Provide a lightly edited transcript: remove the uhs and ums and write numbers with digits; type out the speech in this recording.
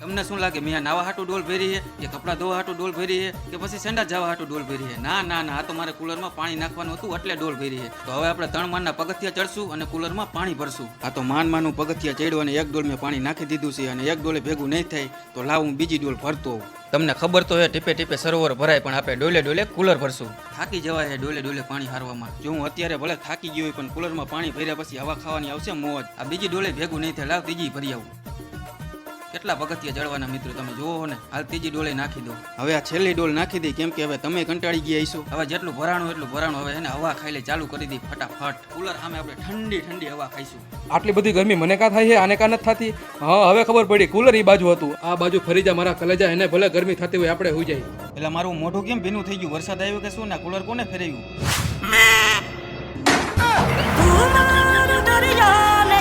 તમને શું લાગે મેં નાવા હાટું ડોલ ભરી છે કે કપડાં ધોવા હાટું ડોલ ભરી છે કે પછી સંડાસ જવા હાટું ડોલ ભરી છે? ના ના ના, આ તો મારે કુલરમાં પાણી નાખવાનું હતું એટલે ડોલ ભરી છે. તો હવે આપણે 3 માળના પગથિયા ચડશું અને કુલરમાં પાણી ભરશું. આ તો માનનું પગથિયા ચડ્યું અને એક ડોલ મેં પાણી નાખી દીધું છે અને એક ડોલે ભેગું નહીં થાય તો લાવ હું બીજી ડોલ ભરતો હોઉં. તમને ખબર તો હે ટીપે ટીપે સરોવર ભરાય, પણ આપણે ડોલે ડોલે કુલર ભરશું. થાકી જવાય છે ડોલે ડોલે પાણી હારવામાં. જો હું અત્યારે ભલે થાકી ગયો હોય પણ કુલરમાં પાણી ભર્યા પછી હવા ખાવાની આવશે મોજ. આ બીજી ડોલે ભેગું નહીં થાય, લાવ ત્રીજી ભરી આવું. કેટલા પગથિયા ચડવાના મિત્રો તમે જોવો ને. હાલ ત્રીજી ડોલે નાખી દો. હવે આ છેલ્લી ડોલ નાખી દઈ, કેમ કે હવે તમે કંટાળી ગયા હશો. હવે જેટલું ભરાણું એટલું ભરાણું. હવે એને હવા ખાઈ લે ચાલુ કરી દી ફટાફટ. કુલર સામે આપણે ઠંડી ઠંડી હવા ખાઈશું. આટલી બધી ગરમી મને કાં થાય છે, આને કાં નથી થતી? હા હવે ખબર પડી, કુલર એ બાજુ હતું, આ બાજુ ફરી જા મારા કલેજા. એને ભલે ગરમી થતી હોય આપણે હોઈ જાય. એટલે મારું મોઢું કેમ ભીનું થઈ ગયું? વરસાદ આવ્યો કે શું? ને કુલર કોને ફેરવ્યું? दरिया ने